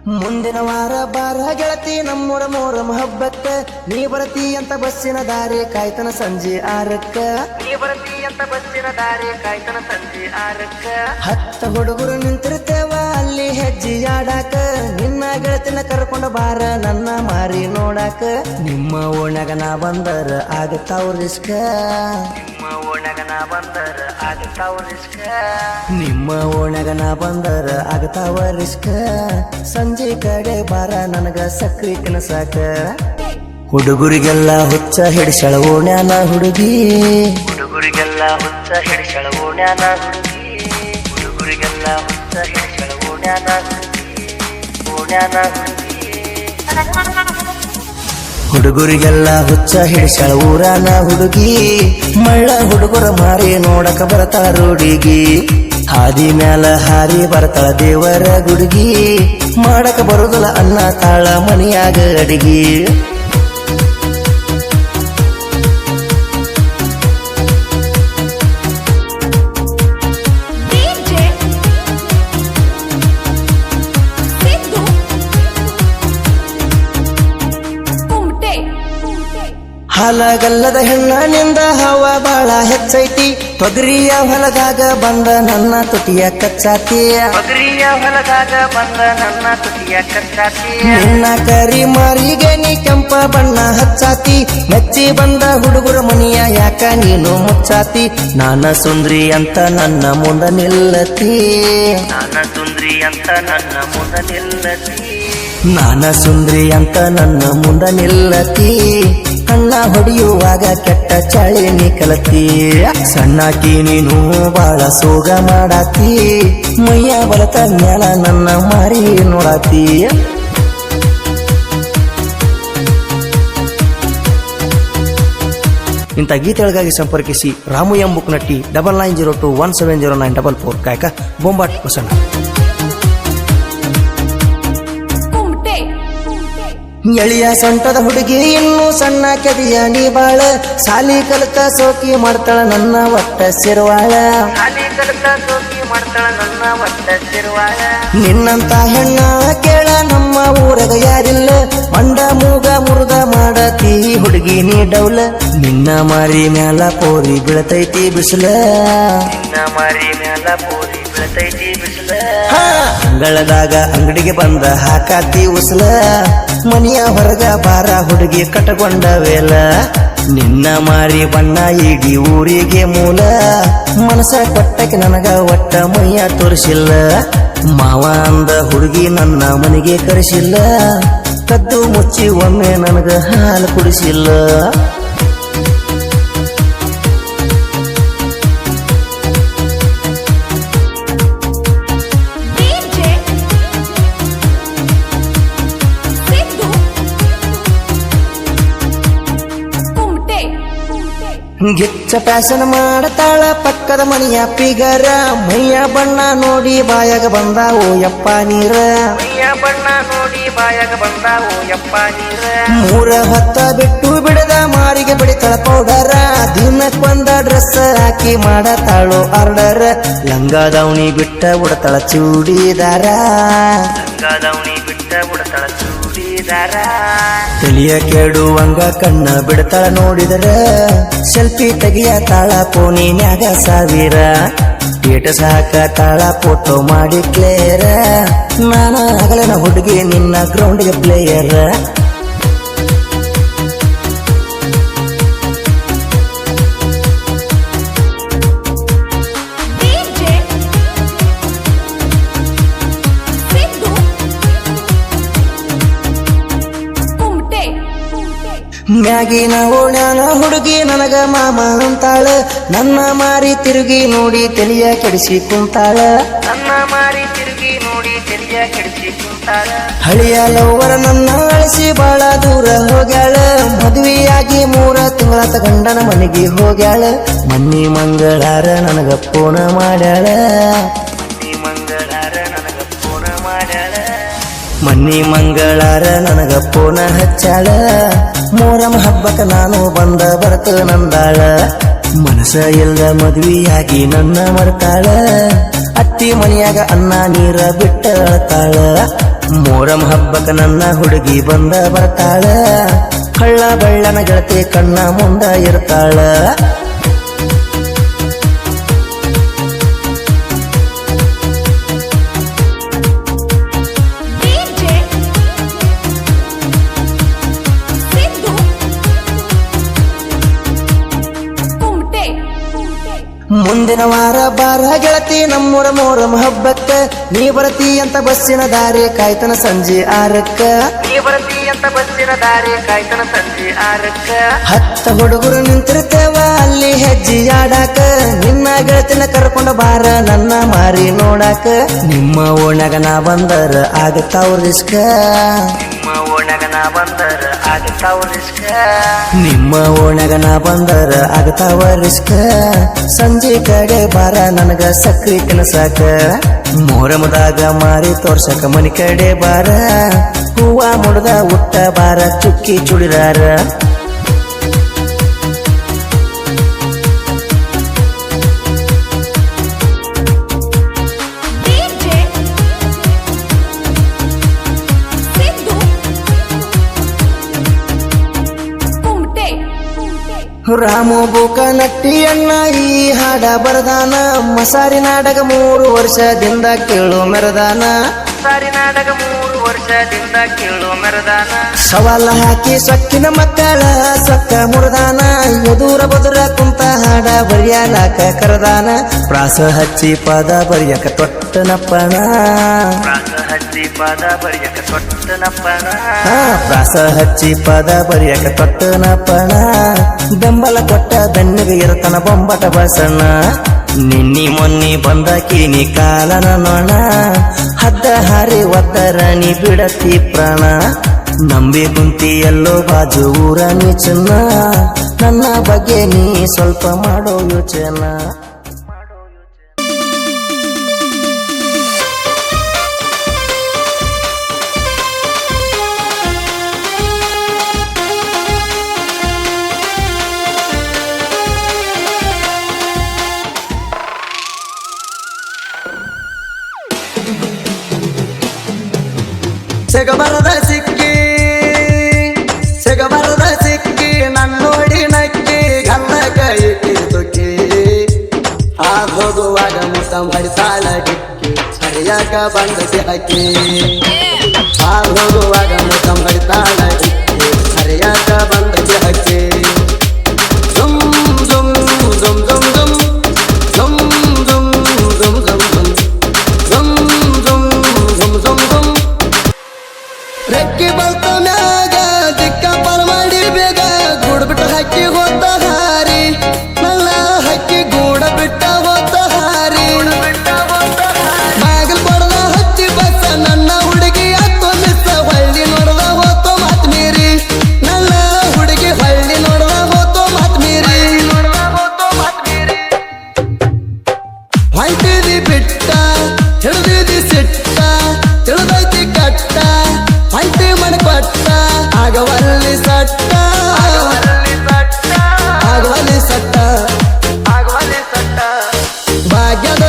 ಮುಂದಿನ ವಾರ ಬಾರ ಗೆಳತಿ ನಮ್ಮೂರ ಮೋರಮ ಹಬ್ಬಕ್ಕ ನೀ ಬರತಿ ಅಂತ ಬಸ್ಸಿನ ದಾರಿ ಕಾಯ್ತನ ಸಂಜೆ 6ಕ್ಕ ನೀ ಬರತಿ ಅಂತ ಬಸ್ಸಿನ ದಾರಿ ಕಾಯ್ತನ ಸಂಜೆ 6ಕ್ಕ 10 ಹುಡುಗರು ನಿಂತಿರ್ತೇವ ಅಲ್ಲಿ ಹೆಜ್ಜೆ ಆಡಾಕ ನಿನ್ನ ಗೆಳತಿನ ಕರ್ಕೊಂಡ ಬಾರ ನನ್ನ ಮಾರಿ ನೋಡಾಕ ನಿಮ್ಮ ಓಣ್ಯಾಗ ನಾ ಬಂದರ ಆಗತಾವ ರಿಸ್ಕ ನಿಮ್ಮ ಓಣ್ಯಾಗ ನಾ ಬಂದರ ಆಗತಾವ ರಿಸ್ಕ ನಿಮ್ಮ ಓಣ್ಯಾಗ ನಾ ಬಂದರ ಆಗತಾವ ರಿಸ್ಕ ಸಂಜೆ ಕಡೆ ಬಾರ ನನಗ ಸಕ್ರಿ ತಿನಸಾಕ ಹುಡುಗರಿಗೆಲ್ಲ ಹುಚ್ಚ ಹಿಡಿಸಳ ಓಣ್ಯಾನ ಹುಡುಗಿ ಹುಡುಗರಿಗೆಲ್ಲ ಹುಚ್ಚ ಹಿಡಿಸಳ ಓಣ್ಯಾನ ಹುಡುಗಿ ಹುಡುಗರಿಗೆಲ್ಲ ಹುಚ್ಚ ಹಿಡಿಸಳ ಓಣ್ಯಾನ ಹುಡುಗಿ ಓಣ್ಯಾನ ಹುಡುಗಿ ಹುಡುಗರಿಗೆಲ್ಲ ಹುಚ್ಚ ಹಿಡಿಸಳ ಊರಾನ ಹುಡುಗಿ ಮಳ್ಳ ಹುಡುಗರ ಮಾರಿ ನೋಡಕ ಬರ್ತಾಳ ರೋಡಿಗಿ ಹಾದಿ ಮ್ಯಾಲ ಹಾರಿ ಬರ್ತಾಳ ದೇವರ ಗುಡುಗಿ ಮಾಡಕ ಬರುದಲ್ಲ ಅನ್ನ ತಾಳ ಮನಿಯಾಗ ಅಡಿಗಿ ಹಾಲಗಲ್ಲದ ಹೆಣ್ಣನಿಂದ ಹವ ಬಾಳ ಹೆಚ್ಚೈತಿ ತೊಗರಿಯ ಹೊಲದಾಗ ಬಂದ ನನ್ನ ತುಟಿಯ ಕಚ್ಚಾತಿ ತೊಗರಿಯ ಹೊಲದಾಗ ಬಂದ ನನ್ನ ತುಟಿಯ ಕಚ್ಚಾತಿ ನಿನ್ನ ಕರಿ ಮಾರಿಗೆ ನೀ ಕೆಂಪ ಬಣ್ಣ ಹಚ್ಚಾತಿ ಮೆಚ್ಚಿ ಬಂದ ಹುಡುಗರ ಮನಿಯ ಯಾಕ ನೀನು ಮುಚ್ಚಾತಿ ನಾನ ಸುಂದ್ರಿ ಅಂತ ನನ್ನ ಮುಂದ ನಿಲ್ಲತಿ ನಾನ ಸುಂದ್ರಿ ಅಂತ ನನ್ನ ಮುಂದ ನಿಲ್ಲತಿ ನಾನ ಸುಂದ್ರಿ ಅಂತ ನನ್ನ ಮುಂದ ನಿಲ್ಲತಿ ಕಣ್ಣ ಹೊಡೆಯುವಾಗ ಕೆಟ್ಟ ಚಾಳಿ ನೀ ಕಲತಿ ಸಣ್ಣಾಕಿ ನೀನು ಬಾಳ ಸೋಗ ಮಾಡಾತಿ ಮೈಯ ಬಲತ ಮ್ಯಾಲ ನನ್ನ ಮಾರಿ ನೋಡಾತಿ ಇಂಥ ಗೀತೆಗಳಿಗಾಗಿ ಸಂಪರ್ಕಿಸಿ ರಾಮು ಎಂ ಬುಕ್ನಟ್ಟಿ 9902170944 ಕಾಯಕ ಬೊಂಬಾಟ್ ಹೊಸಣ್ಣ ಎಳಿಯ ಸೊಂಟದ ಹುಡುಗಿ ಇನ್ನೂ ಸಣ್ಣ ಕೆದಿಯ ನೀ ಬಾಳ ಸಾಲಿ ಕಲಿತ ಸೋಕಿ ಮಾಡ್ತಾಳ ನನ್ನ ಒಟ್ಟ ಸಿರುವಾಳ ಸಾಲಿ ಕಲಿತ ಸೋಕಿ ಮಾಡ್ತಾಳ ನನ್ನ ಒಟ್ಟ ಸಿರುವಾಳ ನಿನ್ನಂತ ಹೆಣ್ಣ ಕೇಳ ನಮ್ಮ ಊರಗ ಯಾರಿಲ್ಲ ಮಂಡ ಮೂಗ ಮುರುದ ಮಾಡತಿ ಹುಡುಗಿ ನೀ ಡೌಲ ನಿನ್ನ ಮಾರಿ ಮ್ಯಾಲ ಪೋರಿ ಬೀಳತೈತಿ ಬಿಸಿಲ ನಿನ್ನ ಮಾರಿ ಮ್ಯಾಲ ಪೋರಿ ಬೀಳತೈತಿ ಬಿಸಿಲ ಅಂಗಳದಾಗ ಅಂಗಡಿಗೆ ಬಂದ ಹಾಕಾತಿ ಉಸಲ ಮನಿಯ ಹೊರಗ ಬಾರ ಹುಡುಗಿ ಕಟ್ಟಕೊಂಡವೇಲ ನಿನ್ನ ಮಾರಿ ಬಣ್ಣ ಇಡೀ ಊರಿಗೆ ಮೂಲ ಮನಸ ಕೊಟ್ಟಕ್ಕೆ ನನಗ ಒಟ್ಟ ಮೈಯ ತೋರಿಸಿಲ್ಲ ಮಾವ ಅಂದ ಹುಡುಗಿ ನನ್ನ ಮನೆಗೆ ಕರೆಸಿಲ್ಲ ಕದ್ದು ಮುಚ್ಚಿ ಒಮ್ಮೆ ನನಗ ಹಾಲು ಕುಡಿಸಿಲ್ಲ ಗಿಚ್ಚ ಪ್ಯಾಸನ್ ಮಾಡತಾಳ ಪಕ್ಕದ ಮನೆಯ ಪಿಗರ ಮೈಯ ಬಣ್ಣ ನೋಡಿ ಬಾಯಾಗ ಬಂದಾವೋ ಯಪ್ಪ ನೀರ ಮೈಯ ಬಣ್ಣ ನೋಡಿ ಬಾಯಾಗ ಬಂದಾವೋ ಯಪ್ಪ ನೀರ 3 ಹೊತ್ತ ಬಿಟ್ಟು ಬಿಡದ ಮಾರಿಗೆ ಬಿಡಿತಾಳ ಪೌಡರ ದಿನಕ್ಕೊಂದ ಡ್ರೆಸ್ ಹಾಕಿ ಮಾಡತಾಳೋ ಆರ್ಡರ್ ಲಂಗ ದವಣಿ ಬಿಟ್ಟ ಉಡತಾಳ ಚೂಡಿದಾರ ಲಂಗ ದವಣಿ ಬಿಟ್ಟ ಉಡತಾಳ ಚೂಡಿದಾರ ತಲಿಯ ಕೆಡುವಂಗ ಕಣ್ಣ ಬಿಡ್ತಾಳ ನೋಡಿದರ ಸೆಲ್ಫಿ ತೆಗಿಯ ತಾಳ ಫೋನಿನ್ಯಾಗ 1000 ಏಟ ಸಾಕ ತಾಳ ಫೋಟೋ ಮಾಡಿ ಕ್ಲೇರ ನಾನ ಹಗಲನ ಹುಡುಗಿ ನಿನ್ನ ಗ್ರೌಂಡ್ಗೆ ಪ್ಲೇಯರ್ ಮ್ಯಾಗಿನ ಓಣ್ಯಾನ ಹುಡುಗಿ ನನಗ ಮಾಮ ಅಂತಾಳ ನನ್ನ ಮಾರಿ ತಿರುಗಿ ನೋಡಿ ತಲಿಯ ಕೆಡಿಸಿ ಕುಂತಾಳ ನನ್ನ ಮಾರಿ ತಿರುಗಿ ನೋಡಿ ತಲಿಯ ಕೆಡಿಸಿ ಕುಂತಾಳ ಹಳಿಯ ಲವ್ವರ ನನ್ನ ಅಳಿಸಿ ಬಾಳ ದೂರ ಹೋಗ್ಯಾಳ ಮದುವೆಯಾಗಿ 3 ತಿಂಗಳ ಗಂಡನ ಮನೆಗೆ ಹೋಗ್ಯಾಳ ಮನ್ನಿ ಮಂಗಳಾರ ನನಗ ಫೋನ ಮಾಡ್ಯಾಳ ಮನ್ನಿ ಮಂಗಳಾರ ನನಗ ಫೋನ ಮಾಡ್ಯಾಳ ಮನ್ನಿ ಮಂಗಳಾರ ನನಗ ಫೋನ ಹಚ್ಚಾಳ ಮೋರಮ ಹಬ್ಬಕ್ಕ ನಾನು ಬಂದ ಬರ್ತನಂದಾಳ ಮನಸ ಇಲ್ದ ಮದ್ವಿಯಾಗಿ ನನ್ನ ಮರ್ತಾಳ ಅತ್ತಿ ಮನೆಯಾಗ ಅನ್ನ ನೀರ ಬಿಟ್ಟ ಅಳತಾಳ ಮೋರ ಮೊಹರಂ ಹಬ್ಬಕ್ಕ ನನ್ನ ಹುಡುಗಿ ಬಂದ ಬರ್ತಾಳ ಕಳ್ಳ ಬೆಳ್ಳನ ಗೆಳತಿ ಕಣ್ಣ ಮುಂದ ಇರ್ತಾಳ ಮುಂದಿನ ವಾರ ಬಾರ ಗೆಳತಿ ನಮ್ಮೂರ ಮೊಹರಂ ಹಬ್ಬಕ್ಕ ನೀ ಬರ್ತಿ ಅಂತ ಬಸ್ಸಿನ ದಾರಿ ಕಾಯ್ತನ ಸಂಜೆ 6ಕ್ಕ ನೀ ಬರ್ತಿ ಅಂತ ಬಸ್ಸಿನ ದಾರಿ ಕಾಯ್ತನ ಸಂಜೆ 6ಕ್ಕ 10 ಹುಡುಗರು ನಿಂತಿರ್ತೇವ ಅಲ್ಲಿ ಹೆಜ್ಜೆ ಆಡಾಕ ನಿನ್ನ ಗೆಳತಿನ ಕರ್ಕೊಂಡ ಬಾರ ನನ್ನ ಮಾರಿ ನೋಡಾಕ ನಿಮ್ಮ ಓಣ್ಯಾಗ ನಾ ಬಂದರ ಆಗತಾವ ರಿಸ್ಕ ನಿಮ್ಮ ಓಣ್ಯಾಗ ನಾ ಬಂದರ ಆಗತಾವ ರಿಸ್ಕ ನಿಮ್ಮ ಓಣ್ಯಾಗ ನಾ ಬಂದರ ಆಗತಾವ ರಿಸ್ಕ ಸಂಜೆ ಕಡೆ ಬಾರ ನನಗ ಸಕ್ರಿ ತಿನಸಾಕ ಮೊಹರಮದಾಗ ಮಾರಿ ತೋರ್ಸಕ ಮನಿ ಕಡೆ ಬಾರ ಹೂವ ಮುಡ್ದ ಉಟ್ಟ ಬಾರ ಚುಕ್ಕಿ ಚುಡಿದಾರ ರಾಮು ಬೂಕ ನಟ್ಟಿಯಣ್ಣ ಈ ಹಾಡ ಬರದಾನ ಮಸಾರಿ ನಾಟಕ 3 ವರ್ಷದಿಂದ ಕೇಳೋ ಮೆರದಾನ ಮಸಾರಿ ನಾಟಕ 3 ವರ್ಷದಿಂದ ಕೇಳೋ ಮೆರದಾನ ಸವಾಲ ಹಾಕಿ ಸೊಕ್ಕಿನ ಮಕ್ಕಳ ಸೊಕ್ಕ ಮುರದಾನ ಎದುರ ಬದುರ ಕುಂತ ಹಾಡ ಬರಿಯಲಾಕ ಕರದಾನ ಪ್ರಾಸ ಹಚ್ಚಿ ಪದ ಬರಿಯಕ ತೊಟ್ಟನಪ್ಪಣ ಪ್ರಾಸ ಹಚ್ಚಿ ಪದ ಬರಿಯಕ ತೊಟ್ಟನಪ್ಪಣ ಪ್ರಾಸ ಹಚ್ಚಿ ಪದ ಬರಿಯಕ ತೊಟ್ಟನಪ್ಪಣ ಬೆಂಬಲ ಕೊಟ್ಟ ಬೆನ್ನಿಗೆ ಇರತನ ಬೊಂಬಟ ಬಸಣ್ಣ ನಿನ್ನಿ ಮೊನ್ನಿ ಬಂದ ಕಿನಿ ಕಾಲನ ನೋಣ ಹದ್ದ ಹಾರಿ ಒದ್ದರ ನೀ ಬಿಡತಿ ಪ್ರಾಣ ನಂಬಿ ಕುಂತಿ ಎಲ್ಲೋ ಬಾಜು ಊರ ನೀ ಚಿನ್ನ ನನ್ನ ಬಗ್ಗೆ ನೀ ಸ್ವಲ್ಪ ಮಾಡೋ ಯೋಚನ ಸಿಗಬರದ ಸಿಕ್ಕಿ ನನ್ನೋಡಿ ನಕ್ಕಿ ಗಲ್ಲ ಕೈ ತುಕ್ಕಿ ಆಗ ಹೋಗುವಾಗ ಮುತ್ತ ಮಡಿತಾಳ ಡಿಕ್ಕಿ ಸರಿಯಾಗ ಬಂದತಿ ಅಕ್ಕಿ ಆಗ ಹೋಗುವಾಗ ಮುತ್ತ ಮಡಿತಾಳ ಡಿಕ್ಕಿ ಸರಿಯಾಗ ಬಂದತಿ ಅಕ್ಕಿ ಜುಮ್ ಜುಮ್ ಜುಮ್ ಜುಮ್ ಜುಮ್ ಜುಮ್ ಜುಮ್ ಜುಮ್ ಜುಮ್ ಜುಮ್ ಜುಮ್ ಜುಮ್ ಜುಮ್ ಜುಮ್ ರೆಕ್ಕಿ ಬಲ್ತ ಮ್ಯಾಗ ದಿಕ್ಕ ಪಾಲ್ ಮಾಡಿ ಬೇಗ ಗೂಡು ಬಿಟ್ಟು ಹಕ್ಕಿ ಹೋತ ಹಾರಿ ನನ್ನ ಹಕ್ಕಿ ಗೂಡ ಬಿಟ್ಟ ಹೋತ ಹಾರಿ ಬಾಗಿಲ್ ಕೊಡದ ಹಚ್ಚಿ ಬಸ್ಸ ನನ್ನ ಹುಡುಗಿ ಹತ್ತು ಮಿಸ್ಸ ಹೊಳ್ಳಿ ನೋಡದ ಹೋತು ಮಾತ್ ಮೀರಿ ನನ್ನ ಹುಡುಗಿ ಹೊಳ್ಳಿ ನೋಡದ ಹೋತು ಮಾತ್ ಮೀರಿ ಹೊಂಟಿದಿ ಬಿಟ್ಟ ಹಿಡಿದಿದಿ ಸಿಟ್ಟ ತಿಳಿದೈತಿ ಕಟ್ಟ ಹೊಂಟಿ ಮಣ್ಕೊಟ್ಟ ಆಗವಲ್ಲಿ ಸಟ್ಟ ಆಗವಲ್ಲಿ ಸಟ್ಟ ಭಾಗ್ಯದ